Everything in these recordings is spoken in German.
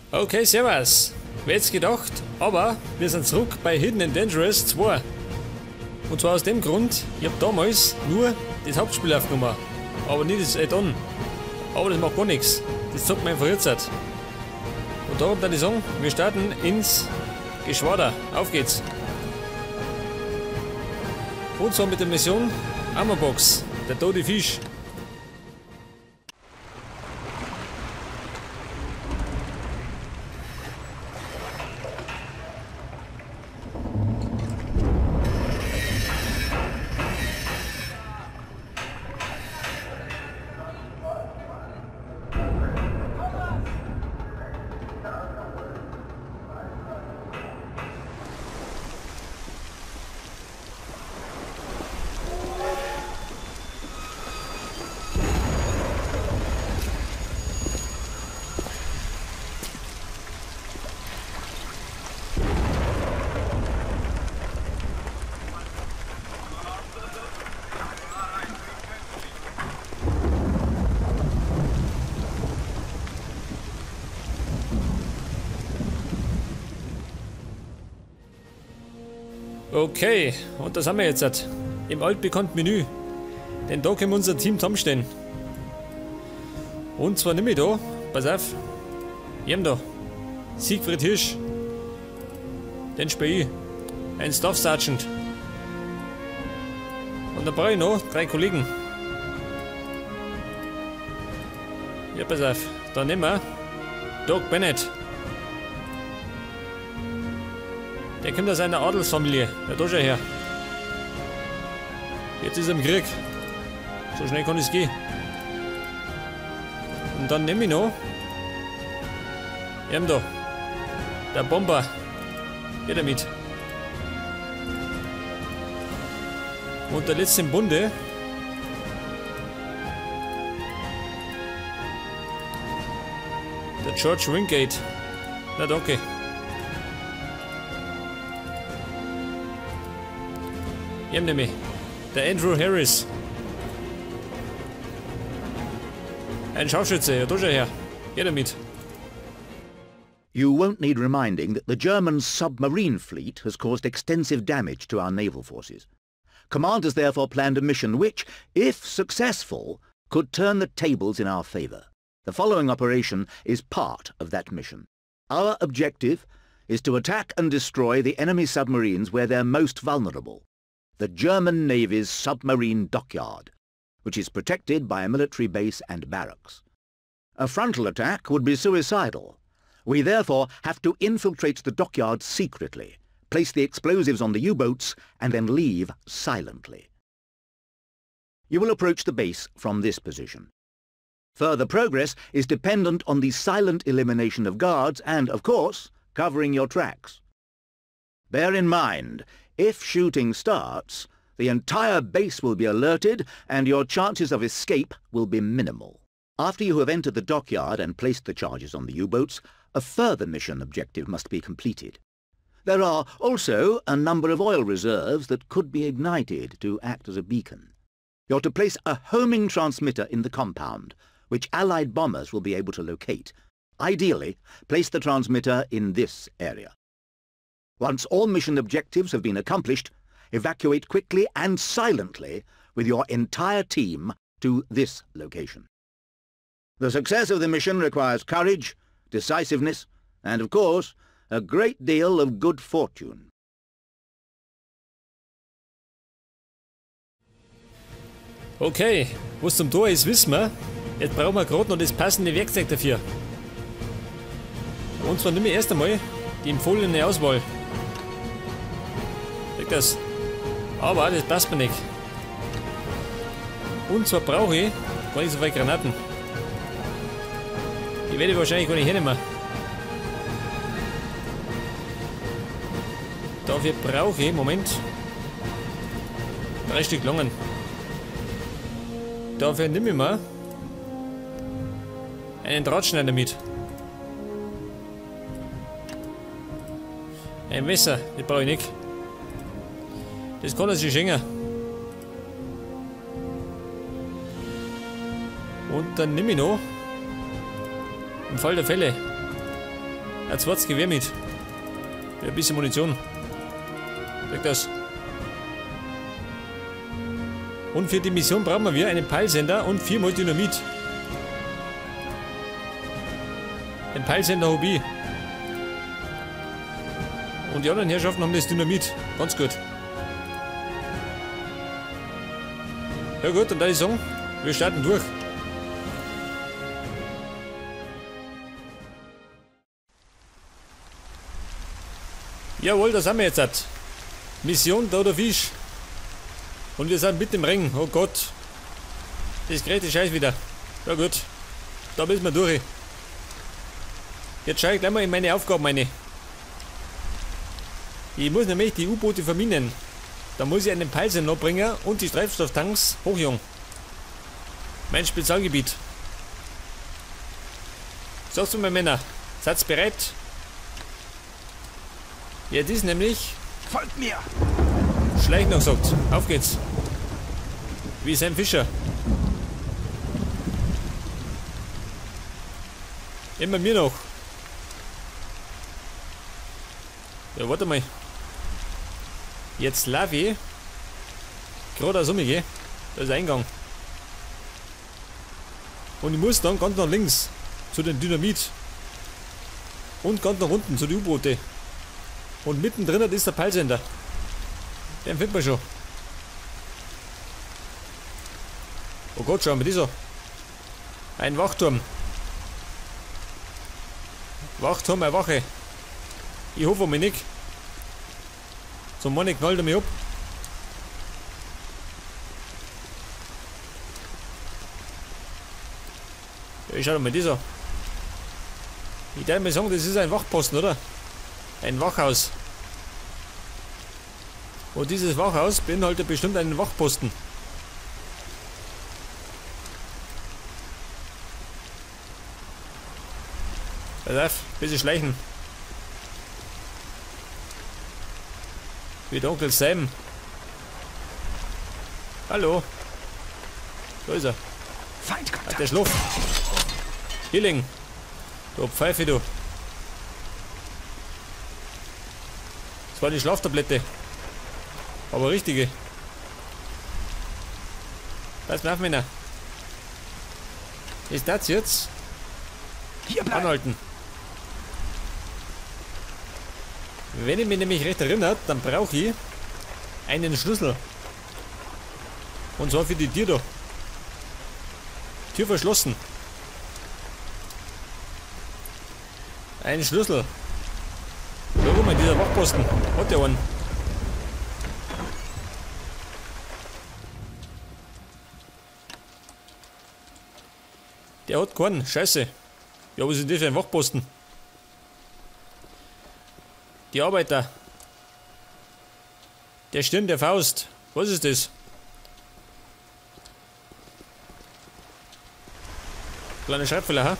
Okay, servus. Wer hätte gedacht, aber wir sind zurück bei Hidden and Dangerous 2. Und zwar aus dem Grund, ich habe damals nur das Hauptspiel aufgenommen, aber nicht das Add-on. Aber das macht gar nichts. Das zeigt mir einfach jetzt. Und darum würde ich sagen, wir starten ins Geschwader. Auf geht's. Und zwar mit der Mission Armorbox, der tote Fisch. Okay, und das haben wir jetzt im altbekannten Menü. Denn da können wir unser Team zusammenstellen. Und zwar nehme ich da, pass auf, ihm da, Siegfried Hirsch. Den spiele ich, ein Staff Sergeant. Und dann brauche ich noch 3 Kollegen. Ja, pass auf, dann nehmen wir Doug Bennett. Der kommt aus einer Adelsfamilie. Ja, da schau her. Jetzt ist er im Krieg. So schnell kann es gehen. Und dann nehme ich noch ihm da. Der Bomber. Geht er mit. Und der letzte im Bunde. Der George Wingate. Na danke. Ihm nehme ich. Der Andrew Harris. Ein Scharfschütze, ja, da schau her. Geht er mit. You won't need reminding that the German submarine fleet has caused extensive damage to our naval forces. Command has therefore planned a mission which, if successful, could turn the tables in our favour. The following operation is part of that mission. Our objective is to attack and destroy the enemy submarines where they're most vulnerable. The German Navy's submarine dockyard, which is protected by a military base and barracks. A frontal attack would be suicidal. We therefore have to infiltrate the dockyard secretly, place the explosives on the U-boats, and then leave silently. You will approach the base from this position. Further progress is dependent on the silent elimination of guards and, of course, covering your tracks. Bear in mind, if shooting starts, the entire base will be alerted and your chances of escape will be minimal. After you have entered the dockyard and placed the charges on the U-boats, a further mission objective must be completed. There are also a number of oil reserves that could be ignited to act as a beacon. You're to place a homing transmitter in the compound, which Allied bombers will be able to locate. Ideally, place the transmitter in this area. Once all mission objectives have been accomplished, evacuate quickly and silently with your entire team to this location. The success of the mission requires courage, decisiveness, and, of course, a great deal of good fortune. Okay, was zum Tor ist, wissen wir. Jetzt brauchen wir gerade noch das passende Werkzeug dafür. Und zwar nehme ich erst einmal die empfohlene Auswahl. Das. Aber das passt mir nicht. Und zwar brauche ich gar nicht so viele Granaten. Die werde ich wahrscheinlich gar nicht hernehmen. Dafür brauche ich, Moment, 3 Stück Langen. Dafür nehme ich mir einen Drahtschneider mit. Ein Messer, das brauche ich nicht. Das kann er sich schenken. Und dann nehme ich noch, im Fall der Fälle, Ein zweites Gewehr mit. Ein bisschen Munition. Weg das. Und für die Mission brauchen wir einen Peilsender und 4 mal Dynamit. Ein Peilsender Hobby. Und die anderen Herrschaften haben das Dynamit. Ganz gut. Ja gut, dann würde ich sagen, wir starten durch. Jawohl, da sind wir jetzt. Mission Dodo Fisch. Und wir sind mitten im Ring. Oh Gott. Das gerät die Scheiß wieder. Ja gut. Da müssen wir durch. Jetzt schaue ich gleich mal in meine Aufgaben rein. Ich muss nämlich die U-Boote verminen. Da muss ich einen Peilsender bringen und die Treibstofftanks hochjagen. Mein Spezialgebiet. Sagst du, meine Männer, seid ihr bereit? Ja, das ist nämlich... Folgt mir! Schleichen noch gesagt. Auf geht's. Wie Sam Fischer. Immer mir noch. Ja, warte mal. Jetzt laufe ich gerade aus gell? Da ist der Eingang. Und ich muss dann ganz nach links zu den Dynamit. Und ganz nach unten zu den U-Boote. Und mittendrin ist der Peilsender. Den findet man schon. Oh Gott, schau mal dieser. Ein Wachturm. Wachturm, eine Wache. Ich hoffe mich nicht. So Mann, knallt er mich ab. Ja, schau mal dieser. Ich darf mir sagen, das ist ein Wachposten, oder? Ein Wachhaus. Und dieses Wachhaus beinhaltet bestimmt einen Wachposten. Pass auf, bisschen schleichen. Wie der Onkel Sam. Hallo. Da ist er. Hat der Schluff. Healing. Du Pfeife, du. Das war die Schlaftablette. Aber richtige. Pass mal auf, Männer. Ist das jetzt? Hier bleiben. Anhalten. Wenn ich mich nämlich recht erinnert, dann brauche ich einen Schlüssel. Und zwar für die Tür da. Tür verschlossen. Ein Schlüssel. Da guck mal, dieser Wachposten. Hat der einen. Der hat keinen. Scheiße. Ja, was ist das für ein Wachposten? Die Arbeiter. Der Stirn der Faust. Was ist das? Kleiner Schreibfehler, ha?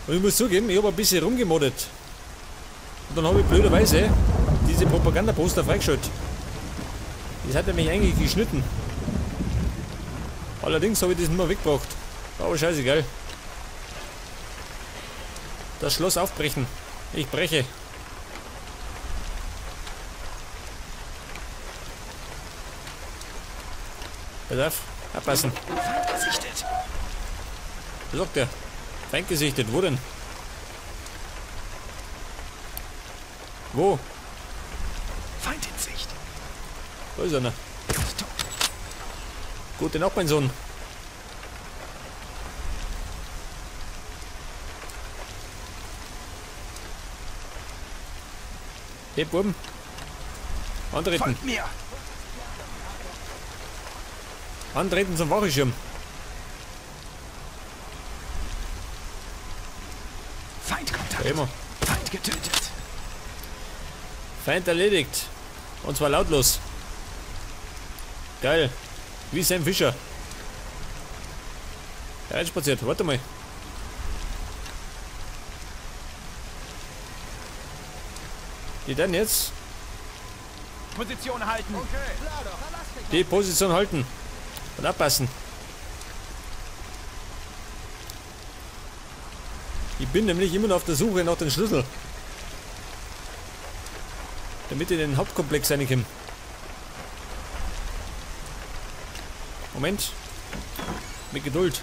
Und ich muss zugeben, ich habe ein bisschen rumgemoddet. Und dann habe ich blöderweise diese Propagandaposter freigeschaltet. Das hat er mich eigentlich geschnitten. Allerdings habe ich das nicht mehr weggebracht. Aber scheißegal. Das Schloss aufbrechen. Ich breche. Pass auf, abpassen. Feindgesichtet. Was sagt der? Feindgesichtet, wo denn? Wo? Feind in Sicht. Da ist einer. Gute Nacht, mein Sohn. Hey, Buben. Antreten. Folgt mir. Antreten zum Wachschirm. Feindkontakt. Ja, immer. Feind getötet. Feind erledigt. Und zwar lautlos. Geil. Wie Sam Fischer. Reinspaziert. Warte mal. Die dann jetzt Position halten. die Position halten. Und abpassen. Ich bin nämlich immer noch auf der Suche nach dem Schlüssel. Damit ich in den Hauptkomplex reinkomme. Moment. Mit Geduld.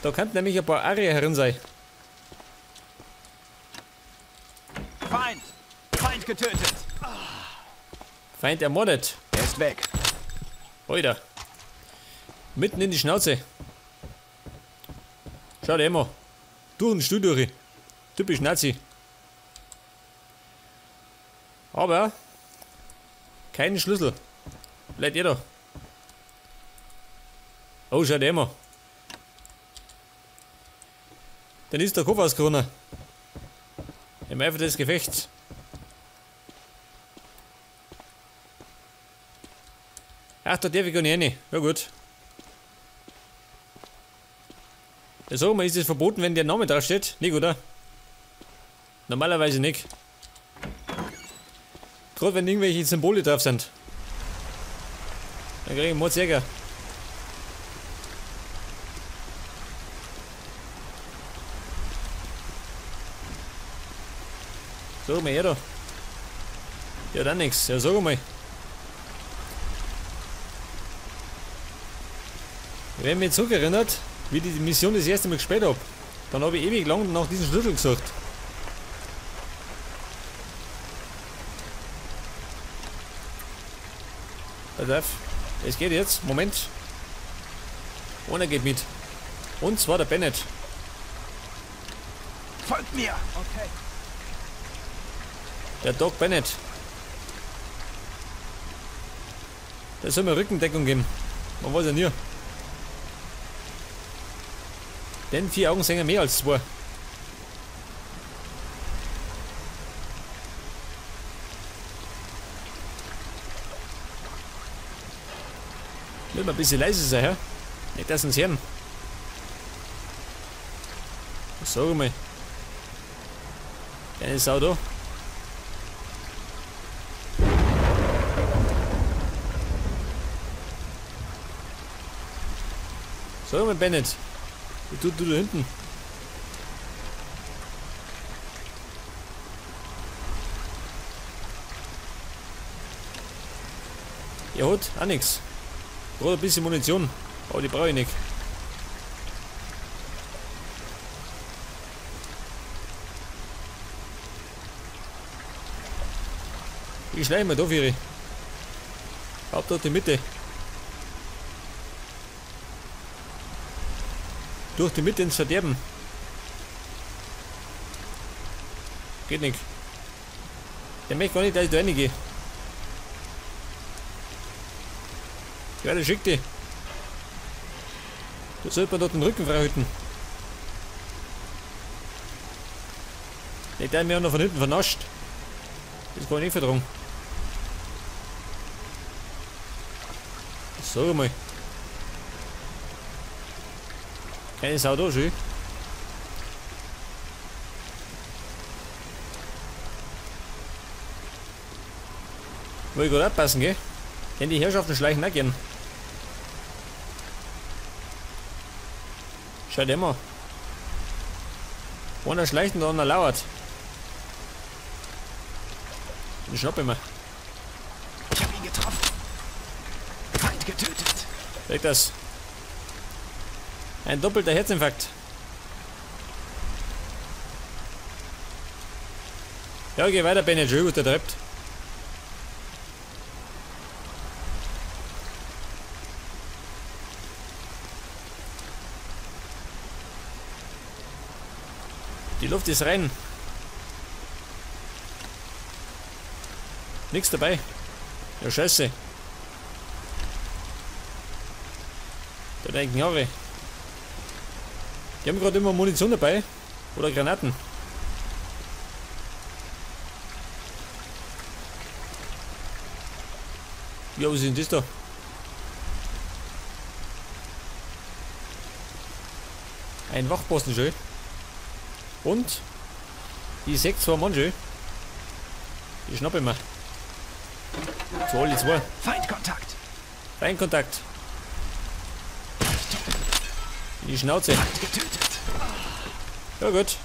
Da kann nämlich ein paar Aria herin sein. Feind! Feind getötet! Feind ermordet. Er ist weg. Alter. Mitten in die Schnauze. Schau dir immer. Durch den Stuhl durch. Typisch Nazi. Aber keinen Schlüssel. Bleibt ihr doch. Oh, schau dir immer. Dann ist der Kopf ausgerunnen. Im Eifer des Gefechts. Ach, da darf ich gar nicht rein. Ja gut. Ja, sag mal, ist es verboten, wenn der Name draufsteht? Nicht, oder? Normalerweise nicht. Gerade wenn irgendwelche Symbole drauf sind. Dann kriege ich Mordsärger. Sag mal her da. Ja, dann nix. Ja, sag mal. Wenn mich zurückerinnert, wie ich die Mission das erste Mal gespielt habe, dann habe ich ewig lang nach diesem Schlüssel gesucht. Pass auf, es geht jetzt. Moment. Einer geht mit. Und zwar der Bennett. Folgt mir! Okay. Der Doc Bennett. Der soll mir Rückendeckung geben. Man weiß ja nie. Denn 4 Augen sehen mehr als 2. Will mal ein bisschen leise sein, hä? Nicht, dass uns hören. Sag mal. Keine Sau da. Sag mal, Bennett. Wie tut du da hinten? Ja, hat auch nix. Gerade ein bisschen Munition, aber die brauche ich nicht. Ich schleiche mal da für ihre. Hauptort die Mitte. Durch die Mitte ins Verderben. Geht nicht. Der möchte gar nicht, dass ich da reingehe. Ja, der schickt die. Da sollte man dort den Rücken freihalten. Nicht, der mir auch noch von hinten vernascht. Das kann ich nicht vertragen. Sag mal. Keine Sau da, schön. Will ich gerade abpassen, gell? Denn die Herrschaften schleichen auch gern. Schaut immer. Einer schleicht und der andere lauert. Den schnapp ich mir. Ich habe ihn getroffen. Feind getötet. Weg das. Ein doppelter Herzinfarkt. Ja, geh weiter, Bennett, schön gut ertreibt. Die Luft ist rein. Nichts dabei. Ja, scheiße. Da denken Jahre. Die haben gerade immer Munition dabei. Oder Granaten. Ja, was ist denn das da? Ein Wachposten schön. Und die 6-2 Mann schön. Die schnappe ich mir. So, alle 2. Feindkontakt. Feindkontakt. In die Schnauze. Feind getötet. Ja gut.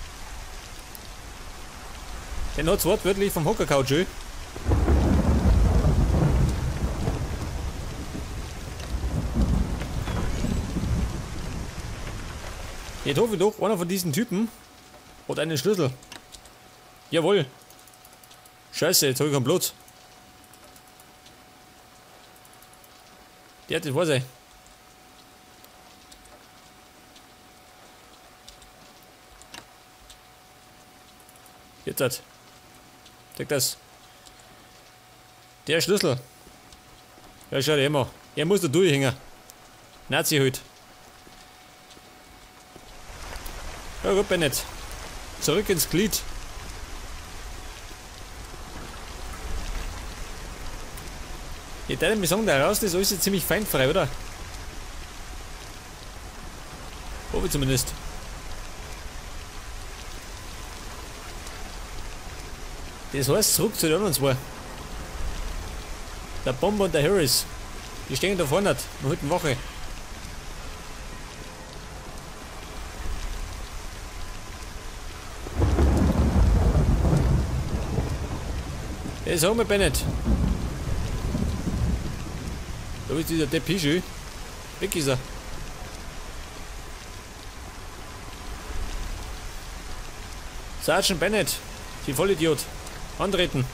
Den hat's wortwörtlich vom Hockercouch. Jetzt hoffe ich doch, einer von diesen Typen hat einen Schlüssel. Jawohl. Scheiße, jetzt habe ich keinen Platz. Ja, das weiß ich. Jetzt hat. Zeig das. Der Schlüssel. Ja, schau dir immer. Er muss da durchhängen. Nazi halt. Ja gut, Bennett. Zurück ins Glied. Ich würde mir sagen, da raus ist alles ziemlich feindfrei, oder? Hoffe ich zumindest. Das heißt, zurück zu den anderen zwei. Der Bomber und der Harris. Die stehen da vorne und halten Wache. Ja, sag mal, Bennett. Da ist dieser Depp Pischu. Weg ist er. Sergeant Bennett. Sie Vollidiot. Antreten.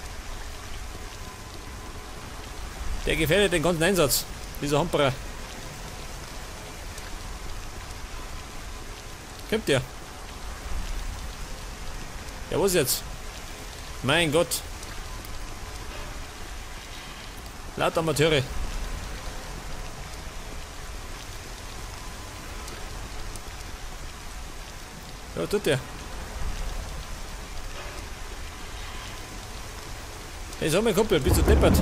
Der gefährdet den ganzen Einsatz. Dieser Hamperer. Kommt der? Ja, was jetzt? Mein Gott. Laut Amateure. Ja, tut der. Hey, sag mal, Kumpel, bist du deppert?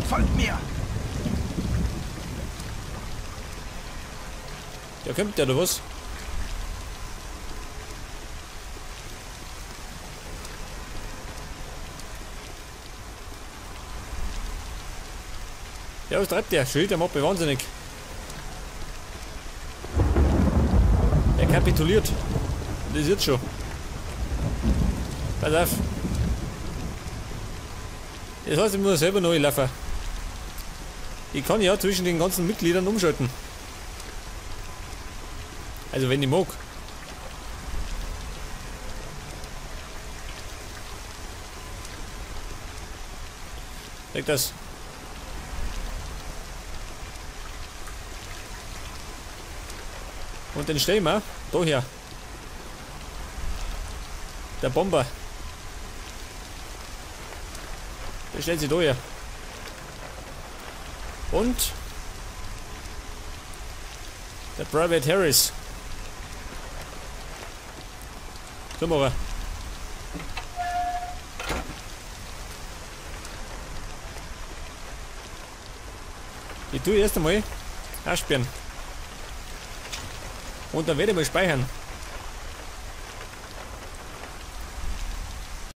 Folgt mir. Ja, kommt der oder was? Ja, was treibt der? Schild, der macht mich wahnsinnig. Er kapituliert. Das ist jetzt schon. Pass auf. Das heißt, ich muss selber neu laufen. Ich kann ja zwischen den ganzen Mitgliedern umschalten. Also wenn ich mag. Sag das. Und den stellen wir da her. Der Bomber. Der stellt sich da her. Und der Private Harris. So machen wir. Ich tue erst einmal aussperren. Und dann werde ich mal speichern.